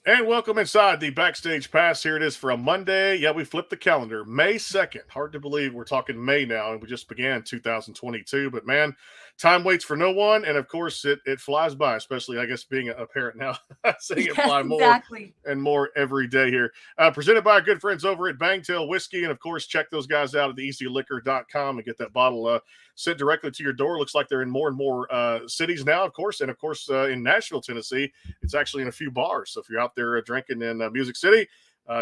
And welcome inside the Backstage Pass. Here it is for a Monday. Yeah, we flipped the calendar. May 2nd. Hard to believe we're talking May now, and we just began 2022. But man, time waits for no one. And of course, it flies by, especially, I guess, being a parent now, seeing it Yes, fly more exactly. and more every day here. Presented by our good friends over at Bangtail Whiskey. And of course, check those guys out at theeasyliquor.com and get that bottle sent directly to your door. Looks like they're in more and more cities now, of course. And of course, in Nashville, Tennessee, it's actually in a few bars. So if you're out there drinking in Music City,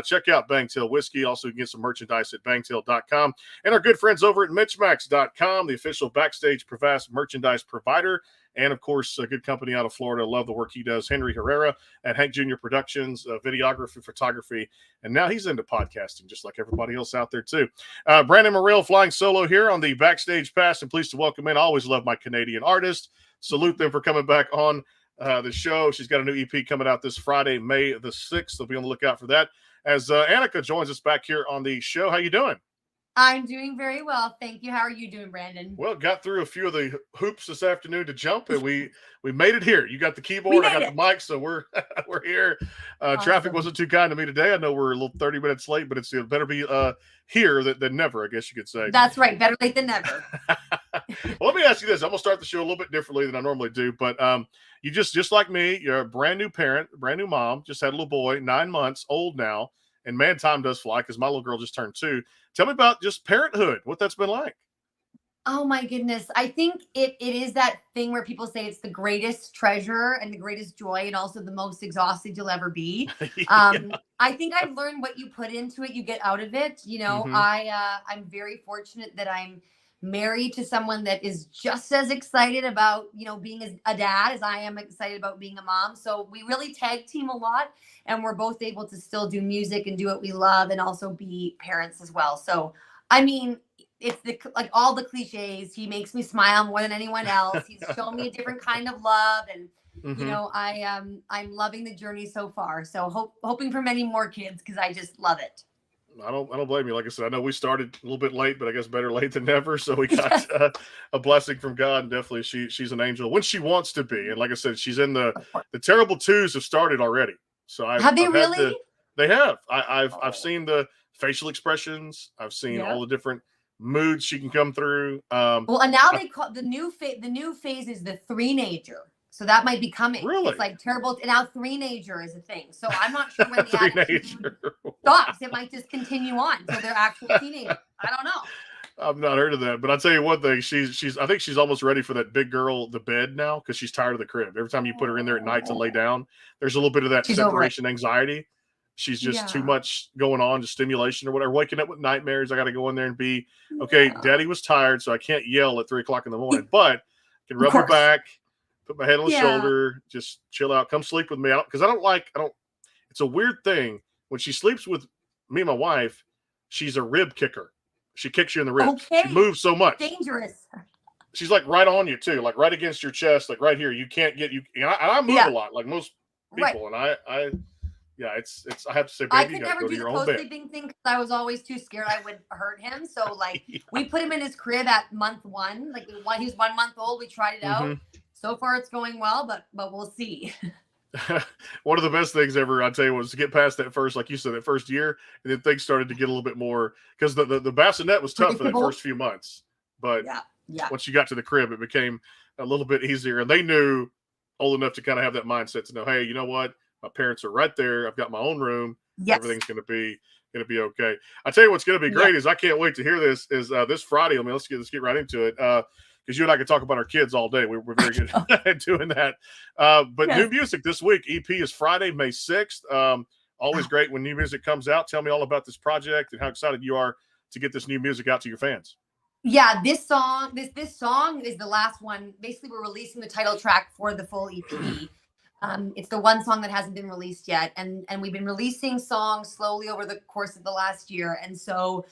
check out Bangtail Whiskey. Also, you can get some merchandise at bangtail.com. And our good friends over at MitchMacs.com, the official Backstage Pass merchandise provider. And, of course, a good company out of Florida. Love the work he does. Henry Herrera at Hank Jr. Productions, videography, photography. And now he's into podcasting, just like everybody else out there, too. Brandon Morrell flying solo here on the Backstage Pass. And pleased to welcome in. I always love my Canadian artists. Salute them for coming back on the show. She's got a new EP coming out this Friday, May the 6th. So be on the lookout for that. As Annika joins us back here on the show. How you doing? I'm doing very well. Thank you. How are you doing, Brandon? Well, got through a few of the hoops this afternoon to jump, and we made it here. You got the We keyboard, I made got it. the mic, so we're here. Traffic Awesome. wasn't too kind to me today. I know we're a little 30 minutes late, but it's better be here than never, I guess you could say. That's right. Better late than never. Well, let me ask you this. I'm gonna start the show a little bit differently than I normally do, but you just like me, you're a brand new parent, brand new mom, just had a little boy, 9 months old now, and man, time does fly because my little girl just turned 2. Tell me about just parenthood, what that's been like. Oh my goodness. I think it is that thing where people say it's the greatest treasure and the greatest joy and also the most exhausted you'll ever be. Yeah. I think I've learned what you put into it, you get out of it. Mm-hmm. I'm very fortunate that I'm married to someone that is just as excited about, being a dad as I am excited about being a mom. So we really tag team a lot and we're both able to still do music and do what we love and also be parents as well. So, I mean, it's like all the cliches. He makes me smile more than anyone else. He's shown me a different kind of love, and Mm-hmm. I'm loving the journey so far. So hoping for many more kids because I just love it. I don't blame you. Like I said, I know we started a little bit late, but I guess better late than never. So we got a blessing from God, and definitely she's an angel when she wants to be. And like I said, she's in the terrible twos have started already. So Have they I've really? had they have. I've seen the facial expressions. I've seen Yeah. all the different moods she can come through. Well, and now they call the new phase is the three-nager. So that might be coming. Really? It's like terrible. Now three-nager is a thing. So I'm not sure when the Teenager. stops. It might just continue on. So they're actual teenagers. I don't know. I've not heard of that, but I'll tell you one thing. She's I think she's almost ready for that big girl, the bed now, because she's tired of the crib. Every time you put her in there at night to lay down, there's a little bit of that She's over it. separation anxiety. She's just too Yeah. much going on, just stimulation or whatever. Waking up with nightmares. I got to go in there and be okay. Yeah. Daddy was tired, so I can't yell at 3 o'clock in the morning, but I can rub her course. back, put my head on the Yeah. shoulder, just chill out, come sleep with me. Because I don't. It's a weird thing when she sleeps with me and my wife. She's a rib kicker. She kicks you in the ribs. She Okay. moves so much. Dangerous. She's like right on you too, like right against your chest, like right here. You can't get you. And I move Yeah. a lot, like most Right. people, and I it's. I have to say, I baby, you could got to never go to do the your own bed. co-sleeping thing because I was always too scared I would hurt him. So like Yeah. we put him in his crib at month 1. Like he was 1 month old. We tried it out. Mhm. So far it's going well, but we'll see. One of the best things ever, I tell you, was to get past that first, like you said, that first year, and then things started to get a little bit more because the bassinet was tough for that Predictable. first few months, but Yeah. once you got to the crib, it became a little bit easier, and they knew old enough to kind of have that mindset to know, hey, you know what, my parents are right there. I've got my own room. Yes. Everything's going to be okay. I tell you what's going to be great is I can't wait to hear this is this Friday. I mean, let's get right into it. Because you and I can talk about our kids all day. We're very good at doing that. But Yes. new music this week. EP is Friday, May 6th. Always great when new music comes out. Tell me all about this project and how excited you are to get this new music out to your fans. Yeah, this song is the last one. Basically, we're releasing the title track for the full EP. It's the one song that hasn't been released yet, and we've been releasing songs slowly over the course of the last year, and so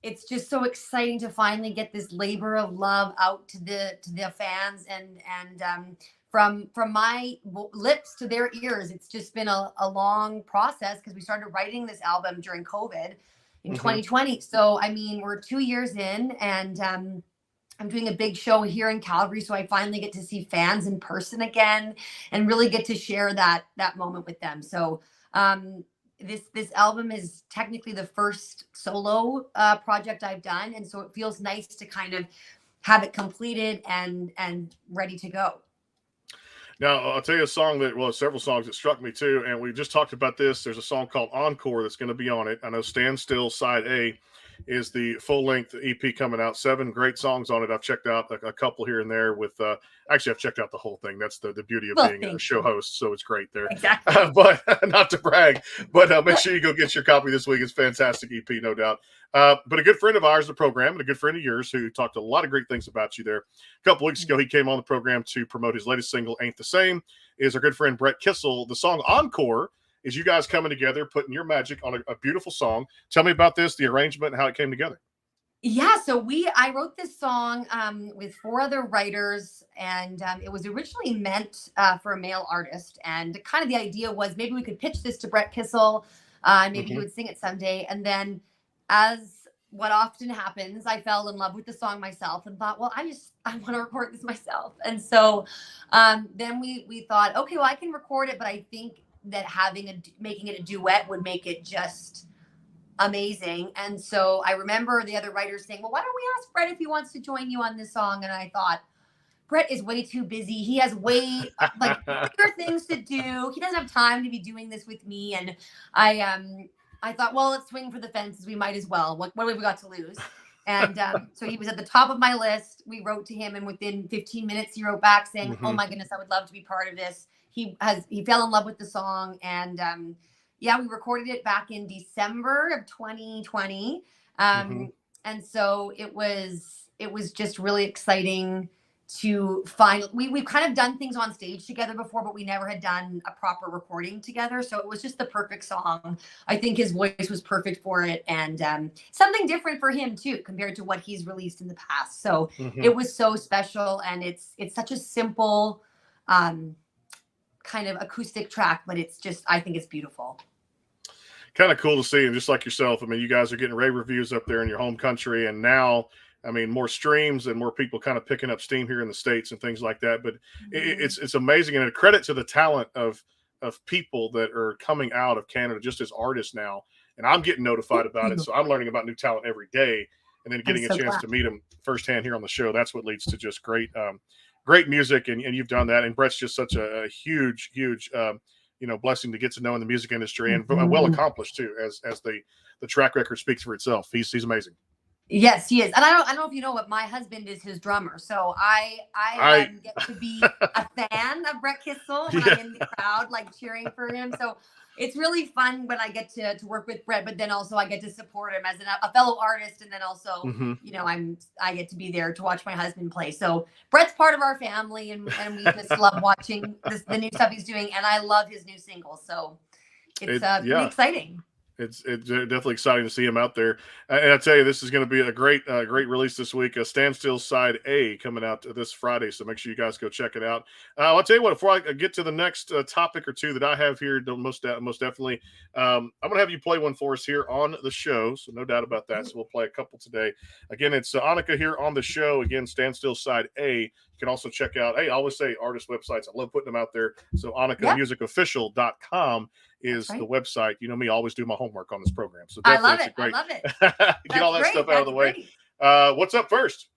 it's just so exciting to finally get this labor of love out to the fans, and from my lips to their ears. It's just been a long process because we started writing this album during COVID in 2020. So I mean, we're 2 years in, and I'm doing a big show here in Calgary, so I finally get to see fans in person again and really get to share that moment with them. So this album is technically the first solo project I've done, and so it feels nice to kind of have it completed and ready to go. Now, I'll tell you a song that, well, several songs that struck me too, and we just talked about this. There's a song called Encore that's going to be on it. I know Stand Still Side A is the full-length EP coming out. 7 great songs on it. I've checked out a couple here and there with, actually, I've checked out the whole thing. That's the beauty of being a show host, so it's great there. Exactly. But not to brag, but make sure you go get your copy this week. It's a fantastic EP, no doubt. But a good friend of ours, the program, and a good friend of yours who talked a lot of great things about you there. A couple weeks ago, he came on the program to promote his latest single, Ain't the Same, is our good friend Brett Kissel. The song Encore is you guys coming together, putting your magic on a beautiful song. Tell me about this, the arrangement, and how it came together. Yeah, so I wrote this song with 4 other writers, and it was originally meant for a male artist. And kind of the idea was maybe we could pitch this to Brett Kissel, maybe he would sing it someday. And then, as what often happens, I fell in love with the song myself and thought, well, I want to record this myself. And so then we thought, okay, well, I can record it, but I think that making it a duet would make it just amazing. And so I remember the other writers saying, well, why don't we ask Brett if he wants to join you on this song? And I thought, Brett is way too busy. He has way bigger things to do. He doesn't have time to be doing this with me. And I thought, well, let's swing for the fences. We might as well. What have we got to lose? And so he was at the top of my list. We wrote to him, and within 15 minutes, he wrote back saying, oh my goodness, I would love to be part of this. He fell in love with the song, and we recorded it back in December of 2020. And so it was just really exciting to find. We've kind of done things on stage together before, but we never had done a proper recording together. So it was just the perfect song. I think his voice was perfect for it, and something different for him too, compared to what he's released in the past. So it was so special, and it's such a simple kind of acoustic track, but I think it's beautiful. Kind of cool to see, and just like yourself, I mean, you guys are getting rave reviews up there in your home country, and now, I mean, more streams and more people kind of picking up steam here in the States and things like that. But it's amazing, and a credit to the talent of people that are coming out of Canada just as artists now. And I'm getting notified about it, so I'm learning about new talent every day, and then getting a chance to meet them firsthand here on the show. That's what leads to just great music, and you've done that. And Brett's just such a huge blessing to get to know in the music industry, and well accomplished too, as the track record speaks for itself. He's amazing. Yes, he is. And I don't know if you know, but my husband is his drummer. So I get to be a fan of Brett Kissel when I'm in the crowd, like cheering for him. So it's really fun when I get to work with Brett, but then also I get to support him as a fellow artist. And then also, I get to be there to watch my husband play. So Brett's part of our family, and we just love watching the new stuff he's doing. And I love his new single. So it's pretty exciting. It's definitely exciting to see him out there. And I tell you, this is going to be a great release this week. Standstill Side A coming out this Friday. So make sure you guys go check it out. I'll tell you what, before I get to the next topic or two that I have here, most definitely, I'm going to have you play one for us here on the show. So no doubt about that. So we'll play a couple today. Again, it's Annika here on the show. Again, Standstill Side A. You can also check out, I always say artist websites. I love putting them out there. So AnnikaMusicOfficial.com is the website. You know me, I always do my homework on this program. So I love it. Get all that stuff out of the way. What's up first?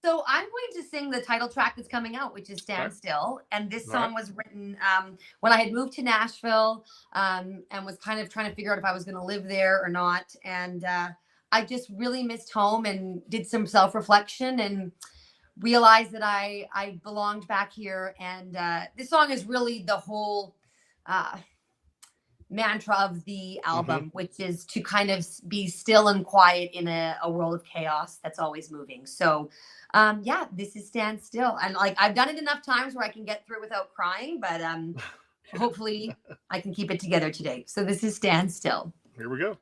So I'm going to sing the title track that's coming out, which is Stand Still. And this song was written when I had moved to Nashville and was kind of trying to figure out if I was going to live there or not. And I just really missed home and did some self-reflection and realized that I belonged back here. And this song is really the whole mantra of the album, which is to kind of be still and quiet in a world of chaos that's always moving. So this is Stand Still. And like, I've done it enough times where I can get through without crying, but hopefully I can keep it together today. So this is Stand Still. Here we go.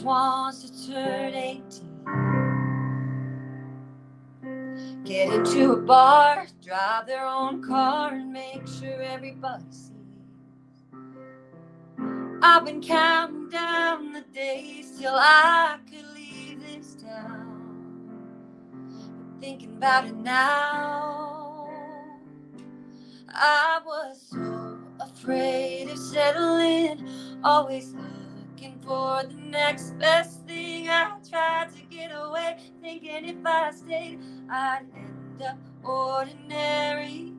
Wants to turn 18, get into a bar, drive their own car, and make sure everybody sees. I've been counting down the days till I could leave this town. Thinking about it now, I was so afraid of settling, always looking for the next best thing. I tried to get away, thinking if I stayed, I'd end up ordinary,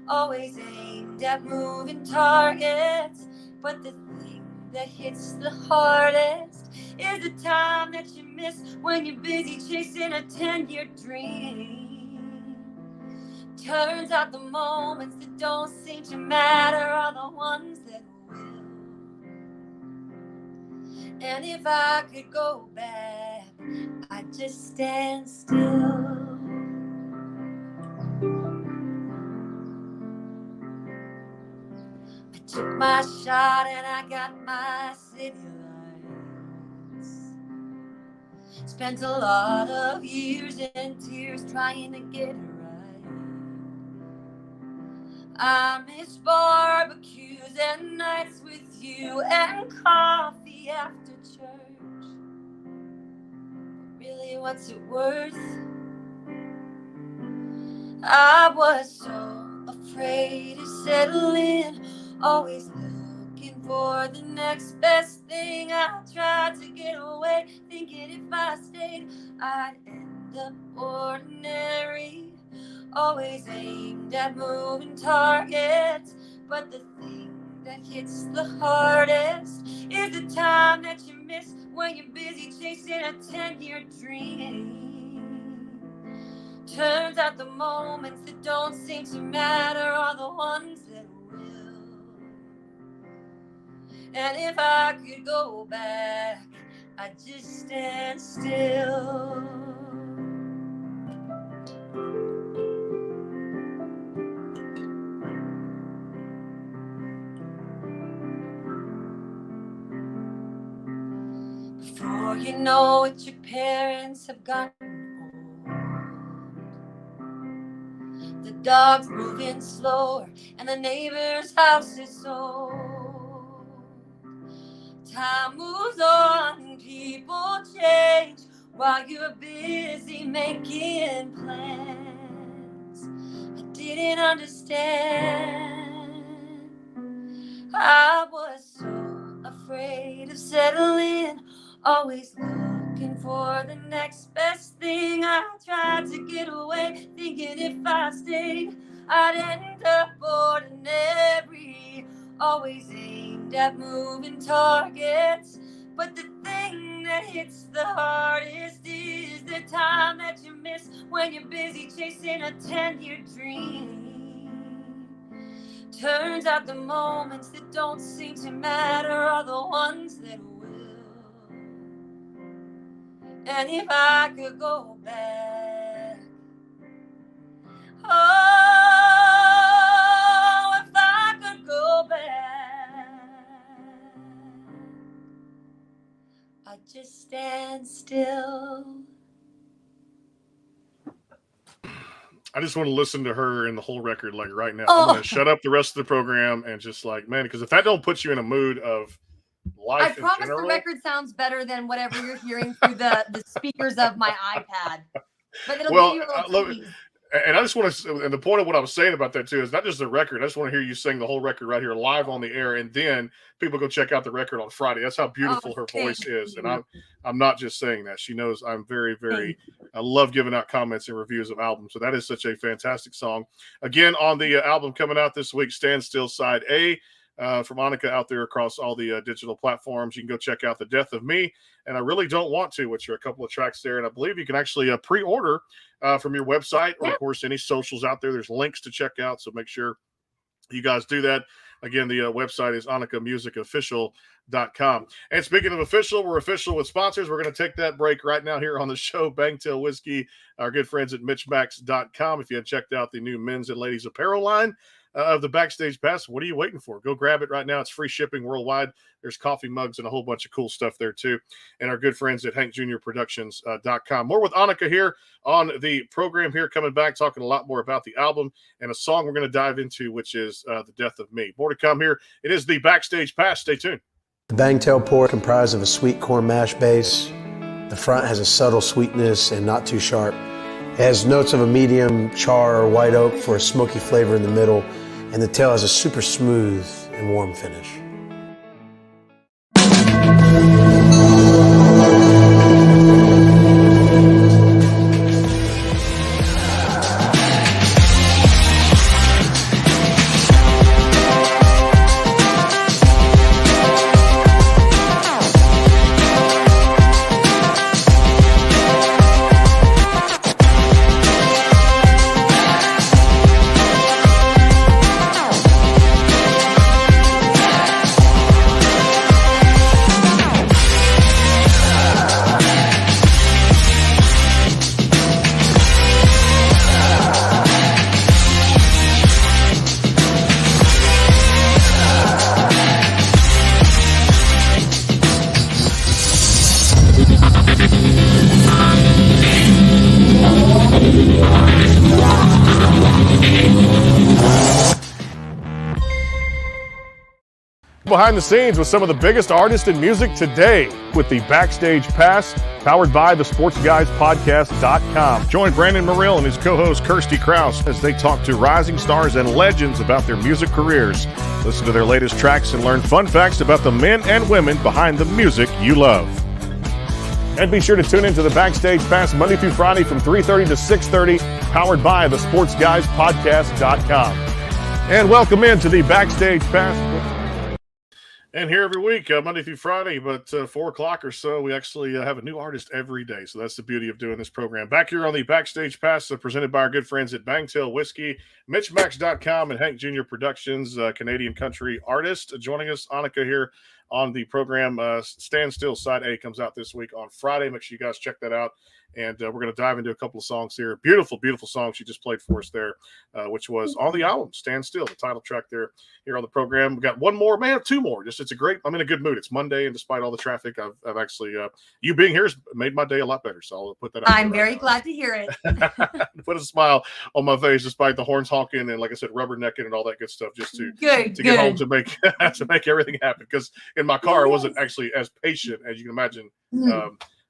always aimed at moving targets. But the thing that hits the hardest is the time that you miss when you're busy chasing a 10-year dream. Turns out the moments that don't seem to matter are the ones that will. And if I could go back, I'd just stand still. I took my shot and I got my city lights. Spent a lot of years and tears trying to get it right. I miss barbecues and nights with you and coffee after church. Really, what's it worth? I was so afraid to settle in, always looking for the next best thing. I tried to get away, thinking if I stayed, I'd end up ordinary, always aimed at moving targets. But the thing that hits the hardest is the time that you miss when you're busy chasing a 10-year dream. Turns out the moments that don't seem to matter are the ones that will. And if I could go back, I'd just stand still. Before you know it, your parents have gotten old. The dog's moving slower and the neighbor's house is sold. Time moves on, people change while you're busy making plans. I didn't understand. I was so afraid of settling, always looking for the next best thing. I tried to get away, thinking if I stayed, I'd end up ordinary, always aimed at moving targets. But the thing that hits the hardest is the time that you miss when you're busy chasing a 10-year dream. Turns out the moments that don't seem to matter are the ones that will. And if I could go back, oh, if I could go back, I'd just stand still. I just want to listen to her in the whole record like right now. I'm going to shut up the rest of the program and just like, man, because if that don't put you in a mood of life, I promise the record sounds better than whatever you're hearing through the speakers of my iPad. But it'll give you a little tease. And I just want to, and the point of what I was saying about that too is not just the record. I just want to hear you sing the whole record right here live on the air, and then people go check out the record on Friday. That's how beautiful her voice is, and I'm not just saying that. She knows I'm very, very. I love giving out comments and reviews of albums, so that is such a fantastic song. Again, on the album coming out this week, Stand Still Side A. From Annika out there across all the digital platforms. You can go check out The Death of Me and I Really Don't Want To, which are a couple of tracks there. And I believe you can actually pre-order from your website or, of course, any socials out there. There's links to check out, so make sure you guys do that. Again, the website is AnnikaMusicOfficial.com. And speaking of official, we're official with sponsors. We're going to take that break right now here on the show. Bangtail Whiskey, our good friends at MitchMacs.com. If you had checked out the new men's and ladies apparel line, of the Backstage Pass. What are you waiting for? Go grab it right now. It's free shipping worldwide. There's coffee mugs and a whole bunch of cool stuff there too. And our good friends at HankJrProductions.com. More with Annika here on the program here, coming back, talking a lot more about the album and a song we're going to dive into, which is The Death of Me. More to come here. It is the Backstage Pass. Stay tuned. The Bangtail port comprised of a sweet corn mash base. The front has a subtle sweetness and not too sharp. It has notes of a medium char or white oak for a smoky flavor in the middle, and the tail has a super smooth and warm finish. Behind the scenes with some of the biggest artists in music today with the Backstage Pass, powered by the SportsGuysPodcast.com. Join Brandon Morrill and his co-host Kirsty Krause as they talk to rising stars and legends about their music careers. Listen to their latest tracks and learn fun facts about the men and women behind the music you love. And be sure to tune into the Backstage Pass Monday through Friday from 3:30 to 6:30, powered by the SportsGuysPodcast.com. And welcome into the Backstage Pass. And here every week, Monday through Friday, but 4 o'clock or so, we actually have a new artist every day. So that's the beauty of doing this program. Back here on the Backstage Pass, presented by our good friends at Bangtail Whiskey, MitchMacs.com, and Hank Jr. Productions, Canadian country artist. Joining us, Annika, here on the program. Stand Still Side A comes out this week on Friday. Make sure you guys check that out. And we're going to dive into a couple of songs here. Beautiful, beautiful song she just played for us there, which was on the album, Stand Still, the title track there here on the program. We got one more, man, 2 more. Just it's a great, I'm in a good mood. It's Monday, and despite all the traffic, I've actually, you being here has made my day a lot better. So I'll put that out. I'm very glad to hear it. Put a smile on my face despite the horns honking and, like I said, rubbernecking and all that good stuff just to get home to make to make everything happen. Because in my car, I wasn't actually as patient as you can imagine.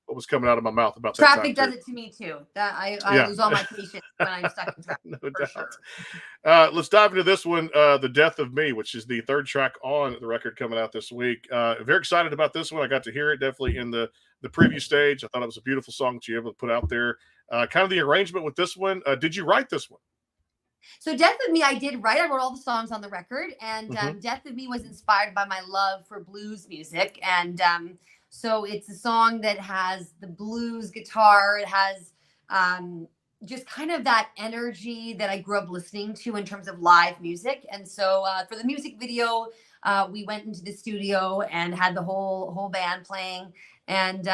What was coming out of my mouth about that traffic does it to me too. That I lose all my patience when I'm stuck in traffic. No doubt. Sure. Let's dive into this one, The Death of Me, which is the 3rd track on the record coming out this week. Very excited about this one. I got to hear it definitely in the preview stage. I thought it was a beautiful song that you were able to put out there. Kind of the arrangement with this one. Did you write this one? So Death of Me, I did write. I wrote all the songs on the record, and Death of Me was inspired by my love for blues music. And so it's a song that has the blues guitar. It has just kind of that energy that I grew up listening to in terms of live music. And so for the music video, we went into the studio and had the whole band playing. And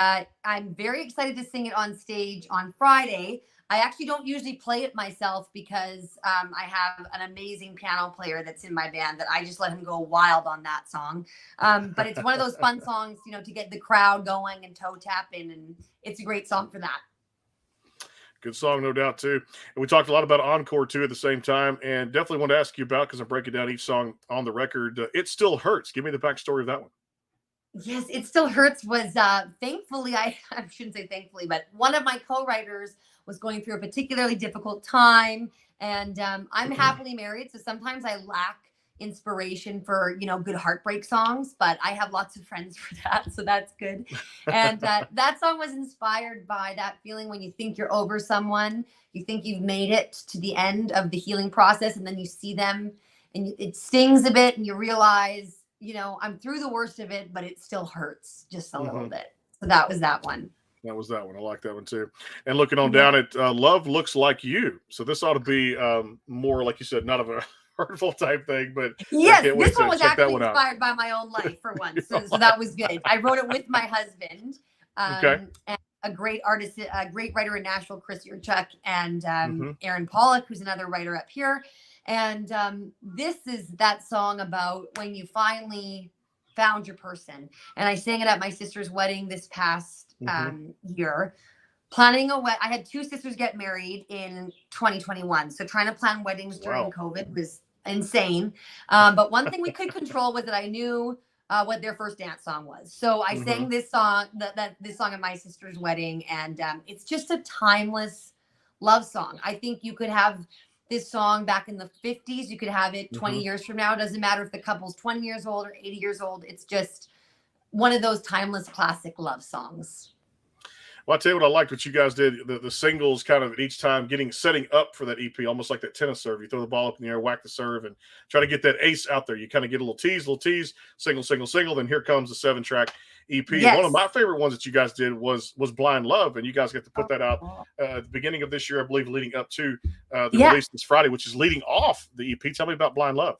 I'm very excited to sing it on stage on Friday. I actually don't usually play it myself because I have an amazing piano player that's in my band that I just let him go wild on that song. But it's one of those fun songs, you know, to get the crowd going and toe tapping. And it's a great song for that. Good song, no doubt, too. And we talked a lot about Encore, too, at the same time. And definitely want to ask you about, because I'm breaking down each song on the record, It Still Hurts. Give me the backstory of that one. Yes, It Still Hurts was thankfully, I shouldn't say thankfully, but one of my co-writers was going through a particularly difficult time. And I'm happily married, so sometimes I lack inspiration for, you know, good heartbreak songs, but I have lots of friends for that, so that's good. And that song was inspired by that feeling when you think you're over someone, you think you've made it to the end of the healing process, and then you see them and it stings a bit and you realize, you know, I'm through the worst of it, but it still hurts just a little bit. So that was that one. That was that one. I like that one too. And looking on down at Love Looks Like You. So this ought to be more, like you said, not of a hurtful type thing, but yes, this one was actually inspired by my own life for once. So that was good. I wrote it with my husband, and a great artist, a great writer in Nashville, Chris Yurchuk, and Aaron Pollock, who's another writer up here. And this is that song about when you finally found your person. And I sang it at my sister's wedding this past year. Planning a I had 2 sisters get married in 2021. So trying to plan weddings during COVID was insane. But one thing we could control was that I knew what their first dance song was. So I sang this song, this song at my sister's wedding. And it's just a timeless love song. I think you could have this song back in the 50s. You could have it 20 years from now. It doesn't matter if the couple's 20 years old or 80 years old. It's just one of those timeless classic love songs. Well, I'll tell you what I liked what you guys did. The singles kind of at each time setting up for that EP, almost like that tennis serve. You throw the ball up in the air, whack the serve, and try to get that ace out there. You kind of get a little tease, single, single, single. Then here comes the 7-track EP. Yes. One of my favorite ones that you guys did was Blind Love, and you guys get to put that out at the beginning of this year, I believe, leading up to the release this Friday, which is leading off the EP. Tell me about Blind Love.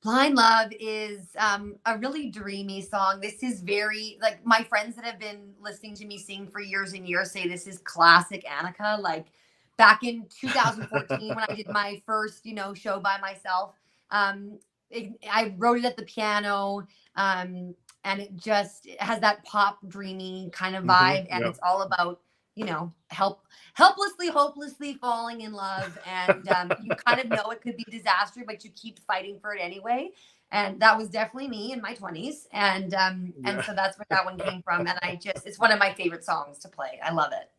Blind Love is a really dreamy song. This is very, like, my friends that have been listening to me sing for years and years say this is classic Annika. Like back in 2014 when I did my first, show by myself, I wrote it at the piano and it just has that pop dreamy kind of vibe. And it's all about, helplessly, hopelessly falling in love. And you kind of know it could be disaster, but you keep fighting for it anyway. And that was definitely me in my 20s. And so that's where that one came from. And it's one of my favorite songs to play. I love it.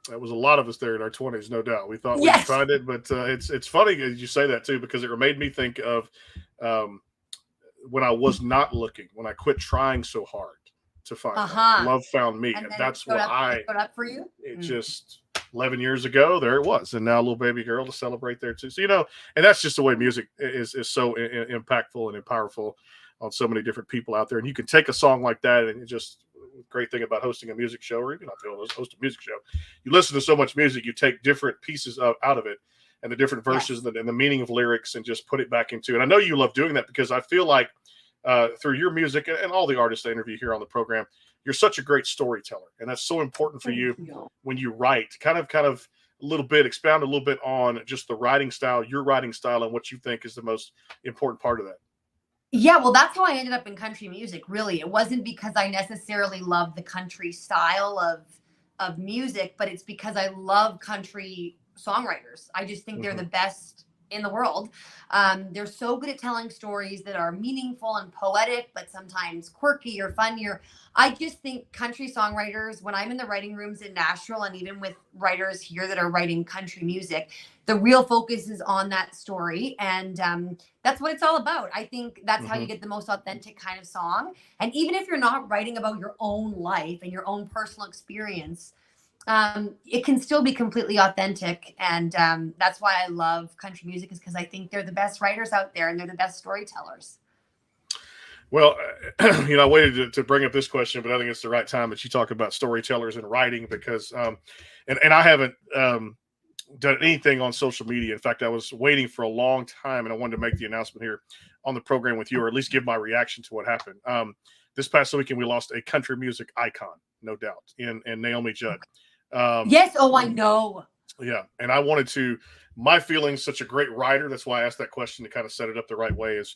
That was a lot of us there in our 20s, no doubt. We thought we'd find it, but it's funny as you say that too, because it made me think of when I was not looking, when I quit trying so hard to find love found me, and that's what showed up for you. It just 11 years ago, there it was, and now a little baby girl to celebrate there too. So and that's just the way music is so impactful and powerful on so many different people out there. And you can take a song like that, and just great thing about hosting a music show, or even not host a music show, you listen to so much music, you take different pieces out of it, and the different verses and the meaning of lyrics, and just put it back into. And I know you love doing that because I feel like through your music and all the artists I interview here on the program, you're such a great storyteller, and that's so important for you when you write. Kind of a little bit, expound a little bit on just the writing style, your writing style, and what you think is the most important part of that. Yeah, well, that's how I ended up in country music. Really, it wasn't because I necessarily love the country style of music, but it's because I love country songwriters. I just think they're the best in the world. They're so good at telling stories that are meaningful and poetic, but sometimes quirky or funny. I just think country songwriters, when I'm in the writing rooms in Nashville, and even with writers here that are writing country music, the real focus is on that story. And that's what it's all about. I think that's how you get the most authentic kind of song. And even if you're not writing about your own life and your own personal experience, it can still be completely authentic. And that's why I love country music, is because I think they're the best writers out there, and they're the best storytellers. Well, I waited to bring up this question, but I think it's the right time that you talk about storytellers and writing, because and I haven't done anything on social media. In fact, I was waiting for a long time, and I wanted to make the announcement here on the program with you, or at least give my reaction to what happened. This past weekend, we lost a country music icon, no doubt, in Naomi Judd. Yes. Oh, I know. Yeah. And I wanted to, my feelings, such a great writer. That's why I asked that question, to kind of set it up the right way, is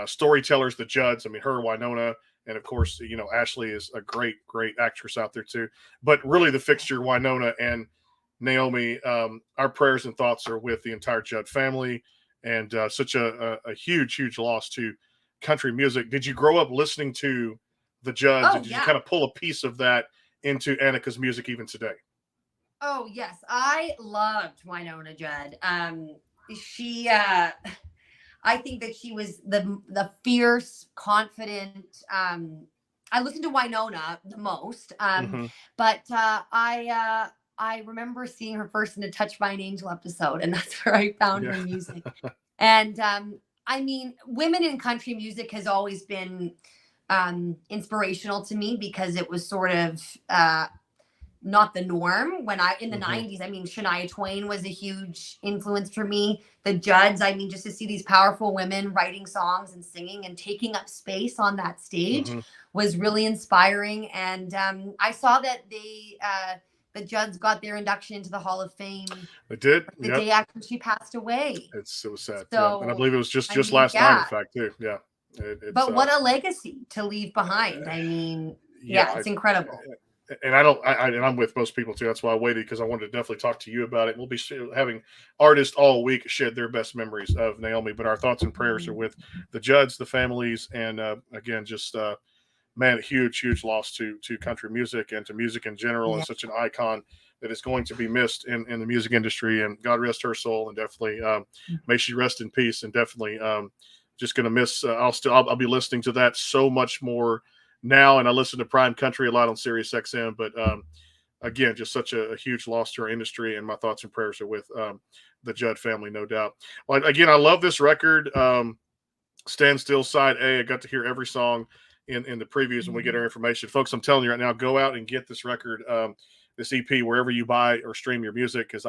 storytellers, the Judds. I mean, her, Winona, and of course, Ashley is a great, great actress out there too. But really the fixture, Winona and Naomi, our prayers and thoughts are with the entire Judd family, and such a huge, huge loss to country music. Did you grow up listening to the Judds? Did you kind of pull a piece of that into Annika's music even today? Oh, yes. I loved Winona Judd. She, I think that she was the fierce, confident. I listened to Winona the most, but I remember seeing her first in a Touch by an Angel episode, and that's where I found her music. And I mean, women in country music has always been inspirational to me, because it was sort of not the norm when in the 90s. I mean, Shania Twain was a huge influence for me. The Judds, I mean, just to see these powerful women writing songs and singing and taking up space on that stage was really inspiring. And I saw that the Judds got their induction into the Hall of Fame It did. the day after she passed away. It was sad. So, and I believe it was just last night, in fact, too. Yeah. But what a legacy to leave behind. I mean, it's incredible. And I'm with most people too. That's why I waited, because I wanted to definitely talk to you about it. We'll be having artists all week shed their best memories of Naomi, but our thoughts and prayers are with the Judds, the families, and again, just man, huge loss to country music and to music in general, and such an icon that is going to be missed in the music industry. And God rest her soul, and definitely may she rest in peace. And definitely just going to miss. I'll be listening to that so much more now, and I listen to Prime Country a lot on Sirius XM. But again, just such a huge loss to our industry, and my thoughts and prayers are with the Judd family, no doubt. Well, again, I love this record. Stand Still Side A. I got to hear every song in the previews when we get our information. Folks, I'm telling you right now, go out and get this record, this EP, wherever you buy or stream your music, because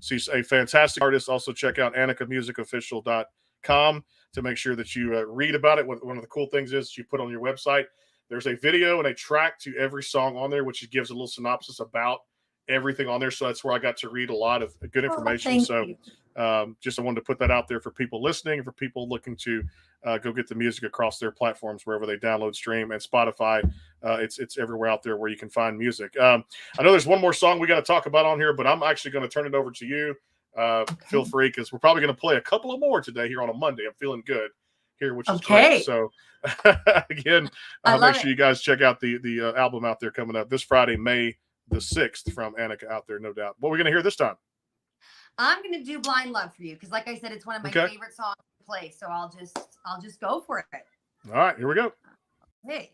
she's a fantastic artist. Also, check out AnnikaMusicOfficial.com to make sure that you read about it. One of the cool things is you put on your website, there's a video and a track to every song on there, which gives a little synopsis about everything on there. So that's where I got to read a lot of good information. I wanted to put that out there for people listening, for people looking to go get the music across their platforms, wherever they download, stream, and Spotify. It's everywhere out there where you can find music. I know there's one more song we got to talk about on here, but I'm actually going to turn it over to you. Feel free, because we're probably going to play a couple of more today here on a Monday. I'm feeling good here, which is great. So again, make sure you guys check out the album out there coming up this Friday, May the 6th, from Annika out there, no doubt. What are we going to hear this time? I'm going to do Blind Love for you, because like I said, it's one of my favorite songs to play. So I'll just go for it. All right, here we go. Hey.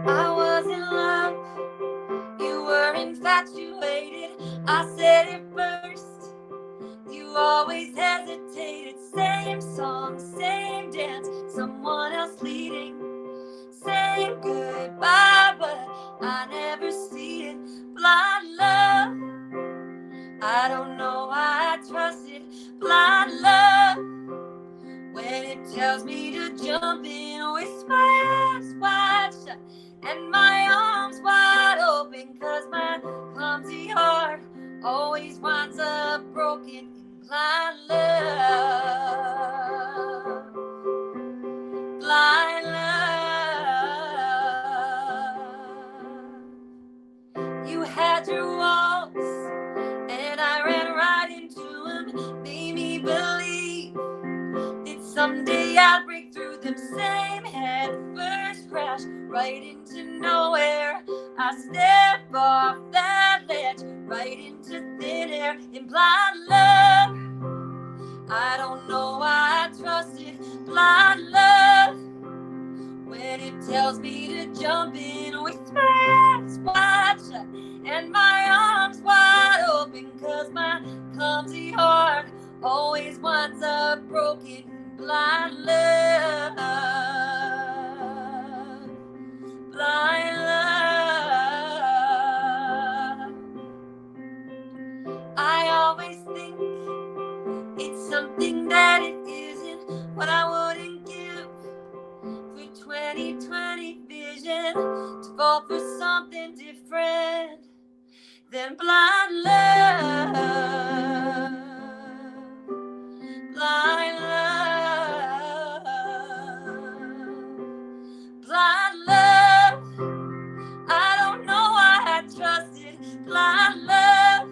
I was in love, you were infatuated. I said it first, you always hesitated. Same song, same dance, someone else leading. Same goodbye, but I never see it. Blind love, I don't know why I trust it. Blind love, when it tells me to jump in with my eyes wide shut and my arms wide open, 'cause my clumsy heart always winds up broken in blind love. Blind love. You had your walls and I ran right into them. Made me believe that someday I'd break through them. Same head first crash right into nowhere. I step off that ledge right into thin air. In blind love, I don't know why I trust it. Blind love, when it tells me to jump in with my eyes wide shut and my arms wide open, 'cause my clumsy heart always winds up broken. Blind love, blind love. I always think it's something that it isn't, what I wouldn't give for 20/20 vision, to fall for something different than blind love. Blind love, blind love. I don't know why I trusted blind love,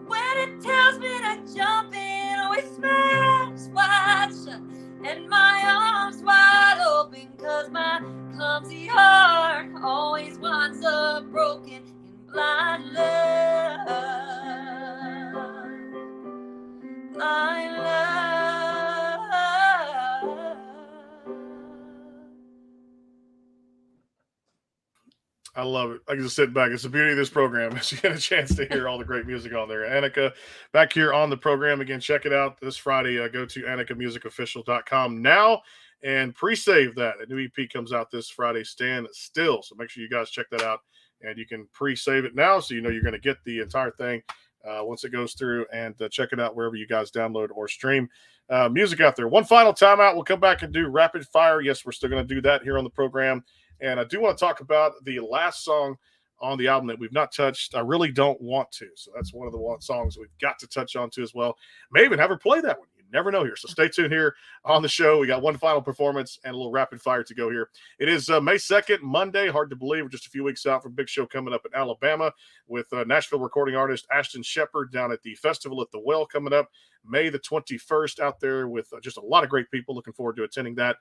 when it tells me to jump in with my eyes wide shut and my arms wide open, 'cause my clumsy heart always winds up broken in blind love. Blind love. I love it. I can just sit back. It's the beauty of this program is you get a chance to hear all the great music on there. Annika, back here on the program again. Check it out this Friday. Go to AnnikaMusicOfficial.com now and pre-save that. A new EP comes out this Friday, Stand Still. So make sure you guys check that out, and you can pre-save it now so you know you're going to get the entire thing once it goes through, and check it out wherever you guys download or stream music out there. One final timeout. We'll come back and do rapid fire. Yes, we're still going to do that here on the program. And I do want to talk about the last song on the album that we've not touched. I really don't want to. So that's one of the songs we've got to touch on too as well. May even have her play that one. You never know here. So stay tuned here on the show. We got one final performance and a little rapid fire to go here. It is May 2nd, Monday. Hard to believe. We're just a few weeks out from big show coming up in Alabama with Nashville recording artist Ashton Shepard down at the Festival at the Well coming up May the 21st out there with just a lot of great people. Looking forward to attending that.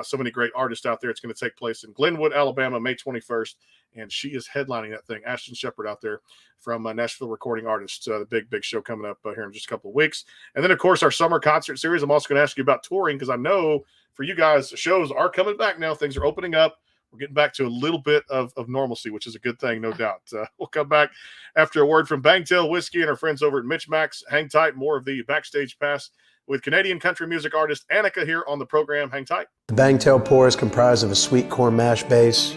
So many great artists out there. It's going to take place in Glenwood, Alabama, May 21st. And she is headlining that thing. Ashton Shepard out there from Nashville recording artists. The big show coming up here in just a couple of weeks. And then, of course, our summer concert series. I'm also going to ask you about touring because I know for you guys, shows are coming back now. Things are opening up. We're getting back to a little bit of normalcy, which is a good thing, no doubt. We'll come back after a word from Bangtail Whiskey and our friends over at MitchMacs. Hang tight. More of the Backstage Pass with Canadian country music artist Annika here on the program. Hang tight. The Bangtail pour is comprised of a sweet corn mash base.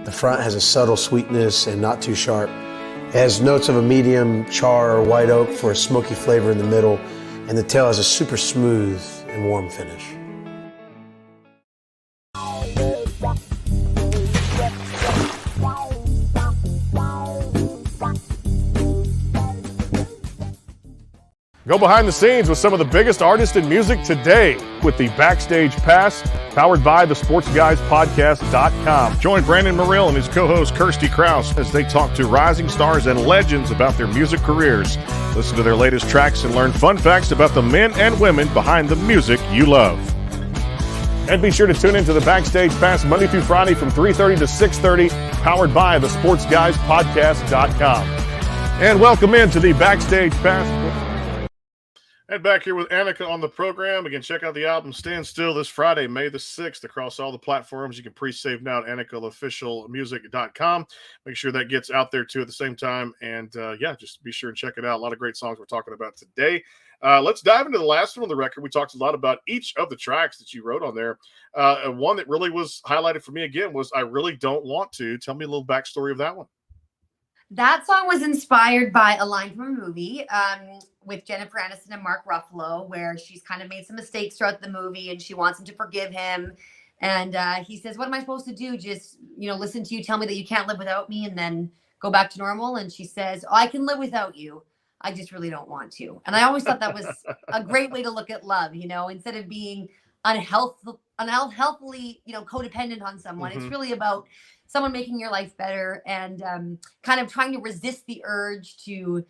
The front has a subtle sweetness and not too sharp. It has notes of a medium char or white oak for a smoky flavor in the middle, and the tail has a super smooth and warm finish. Go behind the scenes with some of the biggest artists in music today with the Backstage Pass, powered by the SportsGuysPodcast.com. Join Brandon Morrill and his co-host Kirsty Krause as they talk to rising stars and legends about their music careers. Listen to their latest tracks and learn fun facts about the men and women behind the music you love. And be sure to tune into the Backstage Pass Monday through Friday from 3:30 to 6:30, powered by the SportsGuysPodcast.com. And welcome into the Backstage Pass. And back here with Annika on the program. Again, check out the album Stand Still this Friday, May the 6th, across all the platforms. You can pre-save now at AnnikaOfficialMusic.com. Make sure that gets out there, too, at the same time. And, just be sure and check it out. A lot of great songs we're talking about today. Let's dive into the last one on the record. We talked a lot about each of the tracks that you wrote on there. One that really was highlighted for me, again, was I Really Don't Want To. Tell me a little backstory of that one. That song was inspired by a line from a movie with Jennifer Aniston and Mark Ruffalo, where she's kind of made some mistakes throughout the movie and she wants him to forgive him. And he says, what am I supposed to do? Just, listen to you tell me that you can't live without me and then go back to normal. And she says, I can live without you. I just really don't want to. And I always thought that was a great way to look at love, instead of being unhealthily, codependent on someone. It's really about someone making your life better and kind of trying to resist the urge to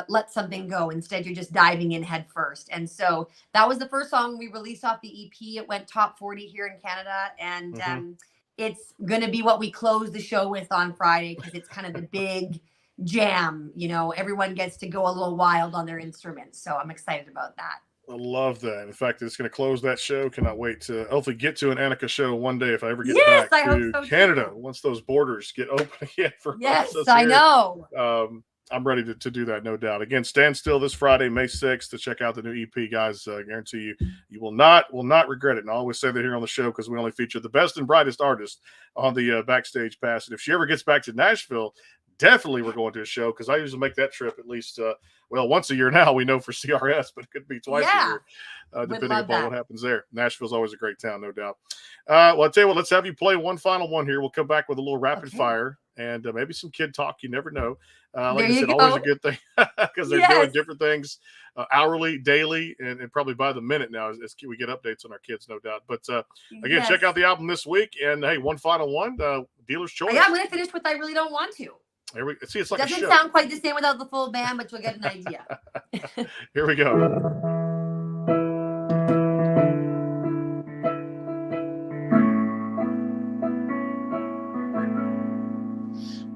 let something go. Instead, you're just diving in head first. And so that was the first song we released off the EP. It went top 40 here in Canada. And it's going to be what we close the show with on Friday because it's kind of the big jam. Everyone gets to go a little wild on their instruments. So I'm excited about that. I love that. In fact, it's going to close that show. Cannot wait to hopefully get to an Annika show one day if I ever get back to Canada once those borders get open again for us. Yes, I know. I'm ready to do that, no doubt. Again, Stand Still this Friday, May 6th, to check out the new EP, guys. I guarantee you will not regret it. And I always say that here on the show because we only feature the best and brightest artists on the Backstage Pass. And if she ever gets back to Nashville, definitely we're going to a show because I usually make that trip at least, once a year now. We know for CRS, but it could be twice a year, depending upon what happens there. Nashville's always a great town, no doubt. I'll tell you what, let's have you play one final one here. We'll come back with a little rapid fire and maybe some kid talk. You never know. Like I said, always a good thing because they're doing different things hourly, daily, and probably by the minute now as we get updates on our kids, no doubt. But again, check out the album this week. And hey, one final one, Dealer's Choice. Yeah, I'm going to finish with I Really Don't Want To. See, it's like doesn't sound quite the same without the full band, but you'll get an idea. Here we go.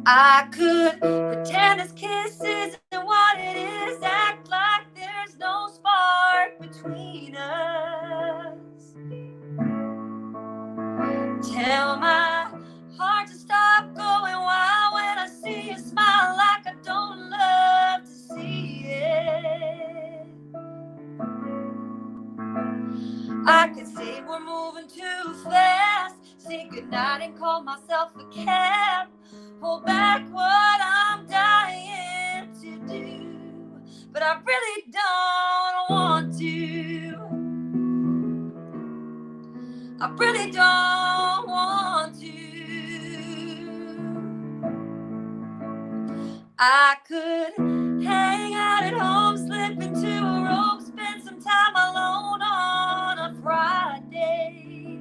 I could pretend this kiss isn't what it is, act like there's no spark between us. Tell my heart to stop going wild when I see you smile like I don't love to see it. I could say we're moving too fast, say goodnight and call myself a cab, hold back what I'm dying to do. but I really don't want to. I really don't want to. I could hang out at home, slip into a robe, spend some time alone on a Friday.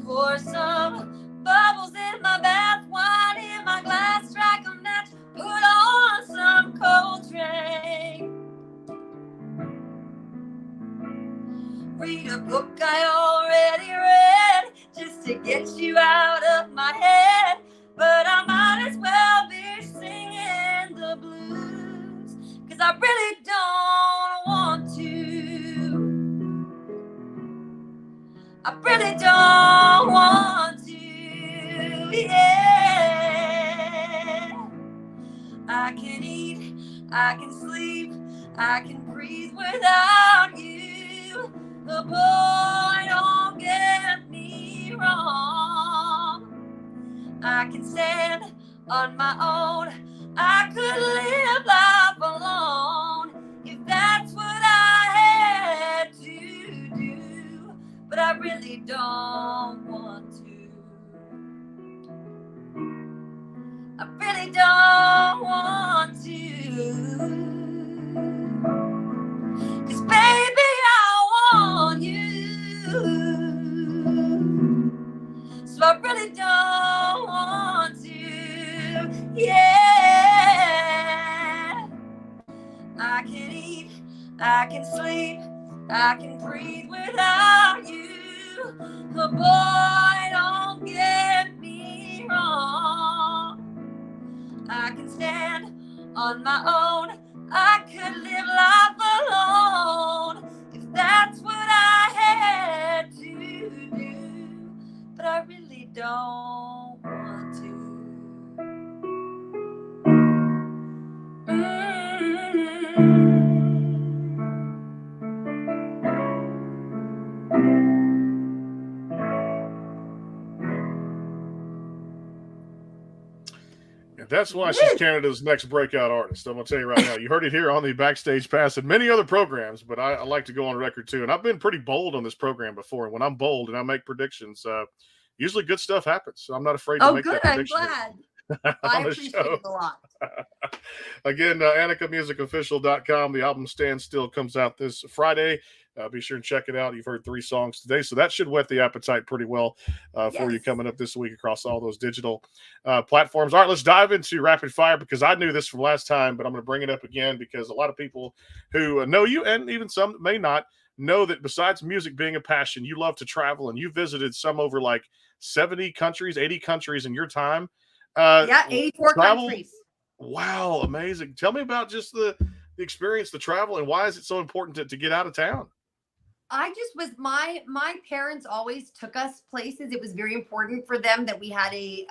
Pour some bubbles in my bath, wine in my glass, strike a match, put on some Coltrane. Read a book I already read, just to get you out of my head. But I might as well be singing the blues, 'cause I really don't want to. I really don't want to, yeah. I can eat, I can sleep, I can breathe without you. But boy, don't get me wrong. I can stand on my own. I could live life alone if that's what I had to do. But I really don't want to. I really don't want to. 'Cause baby, I want you. So I really don't want to. Yeah. I can eat, I can sleep, I can breathe without you. But boy, don't get me wrong. I can stand on my own. I could live life alone if that's what I had to do. But I really don't want to. And that's why she's Canada's next breakout artist. I'm going to tell you right now. You heard it here on the Backstage Pass and many other programs, but I like to go on record too. And I've been pretty bold on this program before. And when I'm bold and I make predictions, usually good stuff happens. So I'm not afraid to make that prediction. I'm glad. I appreciate it a lot. Again, AnnikaMusicOfficial.com. The album Stand Still comes out this Friday. Be sure and check it out. You've heard 3 songs today, so that should whet the appetite pretty well for you coming up this week across all those digital platforms. All right, let's dive into rapid fire because I knew this from last time, but I'm going to bring it up again because a lot of people who know you and even some that may not know that besides music being a passion, you love to travel and you visited some over like 70 countries, 80 countries in your time. 84 countries. Wow, amazing. Tell me about just the experience, the travel, and why is it so important to get out of town? I just was my parents always took us places. It was very important for them that we had a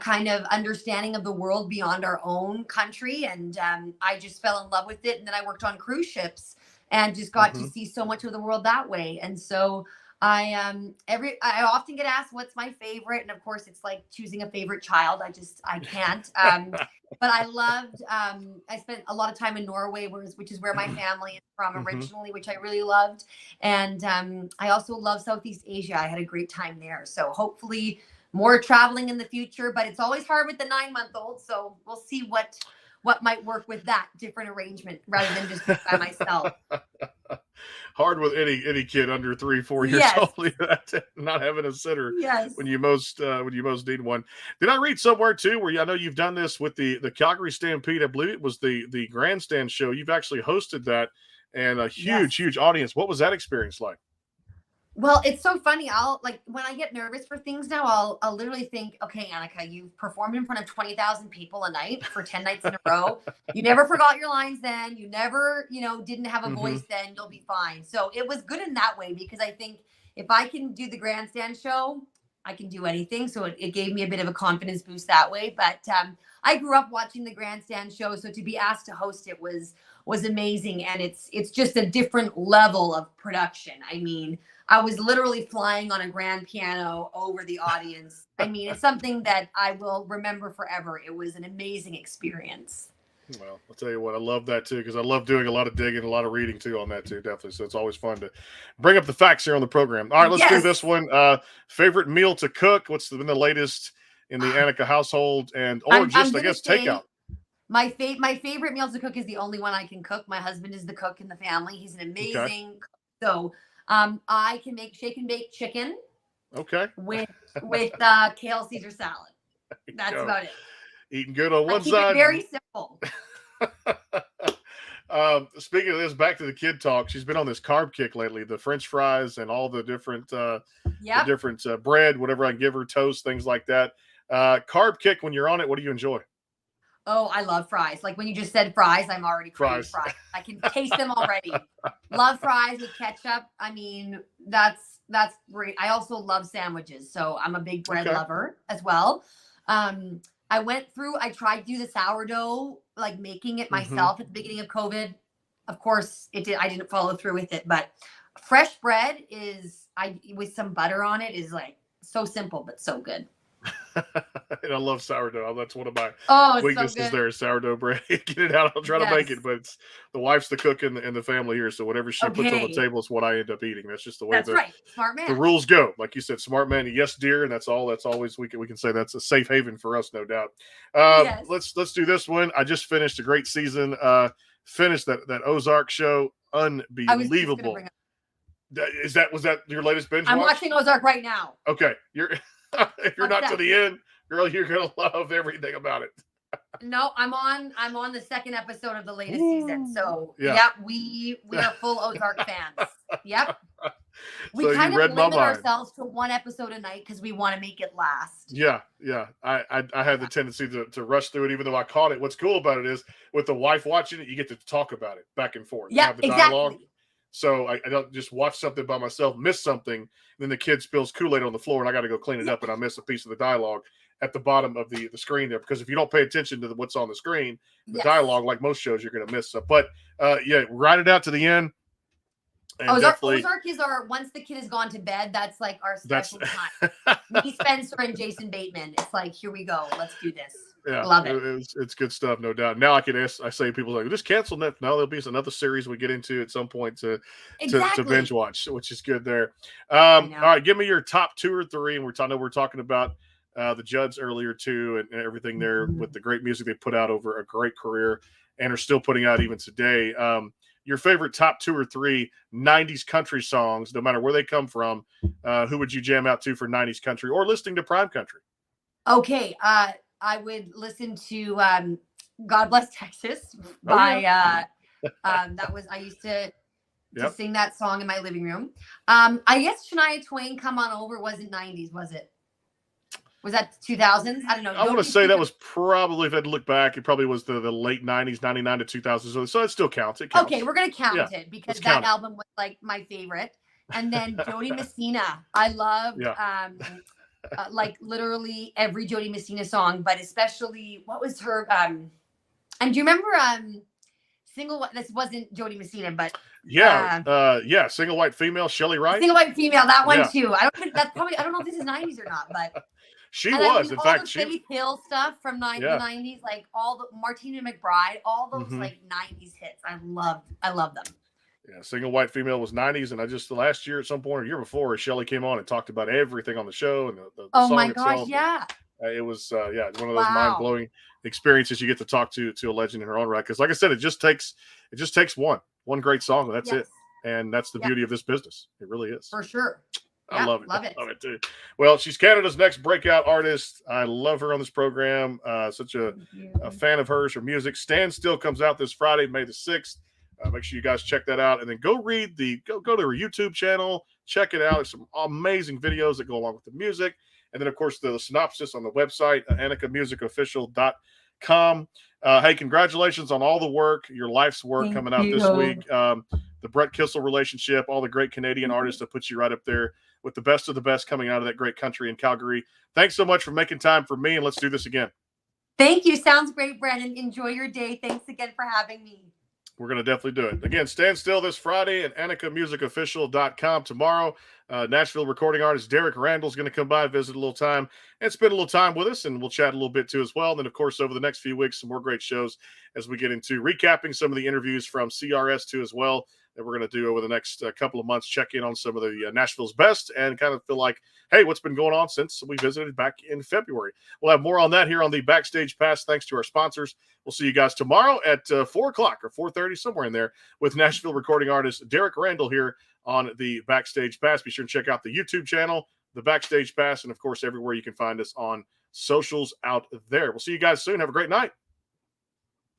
kind of understanding of the world beyond our own country, and I just fell in love with it. And then I worked on cruise ships and just got to see so much of the world that way. And so I often get asked what's my favorite, and of course it's like choosing a favorite child. I can't. But I loved. I spent a lot of time in Norway, which is where my family is from originally, which I really loved. And I also love Southeast Asia. I had a great time there. So hopefully more traveling in the future. But it's always hard with the 9-month-old. So we'll see what might work with that different arrangement rather than just by myself. Hard with any kid under 3-4 years old, not having a sitter when you most need one. Did I read somewhere too where I know you've done this with the Calgary Stampede? I believe it was the grandstand show. You've actually hosted that and a huge audience. What was that experience like? Well, it's so funny. I'll when I get nervous for things now, I'll literally think, okay, Annika, you've performed in front of 20,000 people a night for 10 nights in a row. You never forgot your lines then. You never, didn't have a voice then. You'll be fine. So it was good in that way because I think if I can do the grandstand show, I can do anything. So it gave me a bit of a confidence boost that way. But I grew up watching the grandstand show. So to be asked to host it was amazing. And it's just a different level of production. I mean, I was literally flying on a grand piano over the audience. I mean, it's something that I will remember forever. It was an amazing experience. Well, I'll tell you what, I love that too, because I love doing a lot of digging, a lot of reading too on that too, definitely. So it's always fun to bring up the facts here on the program. All right, let's do this one. Favorite meal to cook? What's been the latest in the Annika household, and or just I guess takeout? My favorite meal to cook is the only one I can cook. My husband is the cook in the family. He's an amazing cook. So I can make shake and bake chicken. Okay. With kale Caesar salad. That's about it. Eating good on one keep side. It very simple. Speaking of this, back to the kid talk. She's been on this carb kick lately. The French fries and all the different, bread, whatever I can give her, toast, things like that. Carb kick. When you're on it, what do you enjoy? Oh, I love fries. Like when you just said fries, I'm already craving fries. I can taste them already. Love fries with ketchup. I mean, that's great. I also love sandwiches, so I'm a big bread lover as well. I tried to do the sourdough, like making it myself at the beginning of COVID. Of course, I didn't follow through with it, but fresh bread with some butter on it is like so simple but so good. And I love sourdough. That's one of my weaknesses. So there is sourdough bread. Get it out. I'll try to make it, but it's the wife's the cook in the family here, so whatever she puts on the table is what I end up eating. That's just the way Smart man. The rules go. Like you said, smart man. Yes, dear, and that's all. That's always we can say that's a safe haven for us, no doubt. Let's do this one. I just finished a great season. Finished that Ozark show. Unbelievable. Was that your latest binge? I'm watching Ozark right now. Okay, if you're not to the end, girl, you're gonna love everything about it. No, I'm on the second episode of the latest season. So we are full Ozark fans. Yep. We kind of limit ourselves to one episode a night because we want to make it last. Yeah. I had the tendency to rush through it, even though I caught it. What's cool about it is with the wife watching it, you get to talk about it back and forth. Yeah, have the dialogue. So I don't just watch something by myself, miss something, and then the kid spills Kool-Aid on the floor, and I got to go clean it up, and I miss a piece of the dialogue at the bottom of the screen there. Because if you don't pay attention to what's on the screen, the dialogue, like most shows, you're going to miss stuff. But ride it out to the end. And Ozark is once the kid has gone to bed, that's like our special time. Me, Spencer, and Jason Bateman. It's like, here we go. Let's do this. Yeah, love it. It's good stuff, no doubt. Now I say people like, just cancel Netflix. Now there'll be another series we get into at some point to binge watch, which is good there. All right, give me your top 2 or 3. And we're talking about the Judds earlier too, and everything there with the great music they put out over a great career and are still putting out even today. Your favorite top 2 or 3 '90s country songs, no matter where they come from. Who would you jam out to for '90s country or listening to prime country? Okay. I would listen to God Bless Texas by I used to sing that song in my living room. I guess Shania Twain, Come On Over wasn't 90s, was it? Was that 2000s? I don't know. I want to say that was probably, if I had to look back, it probably was the late 90s, 99 to 2000. So it still counts. It counts. Okay, we're going to count it because that album was like my favorite. And then Jody Messina. I loved like literally every Jody Messina song, but especially what was her and do you remember single? This wasn't Jody Messina, but Single White Female, Shelley Wright. Single White Female, that one too. I don't know if this is 90s or not, but she was. In fact, she Faith Hill stuff from the 90s, like all the Martina McBride, all those like 90s hits. I love them. Yeah, Single White Female was 90s, and I just last year at some point or year before, Shelley came on and talked about everything on the show and the song itself. It was one of those mind-blowing experiences you get to talk to a legend in her own right. Because like I said, it just takes one great song, and that's it. And that's the beauty of this business. It really is. For sure. I love it. Love it too. Well, she's Canada's next breakout artist. I love her on this program. Such a fan of hers. Her music. Stand Still comes out this Friday, May the 6th. Make sure you guys check that out, and then go to her YouTube channel, check it out. There's some amazing videos that go along with the music, and then of course the synopsis on the website, AnnikaMusicOfficial.com. Hey, congratulations on all the work, your life's work coming out this week. The Brett Kissel relationship, all the great Canadian artists that put you right up there with the best of the best coming out of that great country in Calgary. Thanks so much for making time for me, and let's do this again. Thank you. Sounds great, Brandon. Enjoy your day. Thanks again for having me. We're going to definitely do it. Again, Stand Still this Friday at AnnikaMusicOfficial.com tomorrow. Nashville recording artist Derek Randall is going to come by, visit a little time, and spend a little time with us, and we'll chat a little bit too as well. And then, of course, over the next few weeks, some more great shows as we get into recapping some of the interviews from CRS2 as well that we're going to do over the next couple of months, check in on some of the Nashville's best and kind of feel like, hey, what's been going on since we visited back in February. We'll have more on that here on the Backstage Pass, thanks to our sponsors. We'll see you guys tomorrow at 4 o'clock or 4:30, somewhere in there, with Nashville recording artist Derek Randall here on the Backstage Pass. Be sure and check out the YouTube channel, the Backstage Pass, and, of course, everywhere you can find us on socials out there. We'll see you guys soon. Have a great night.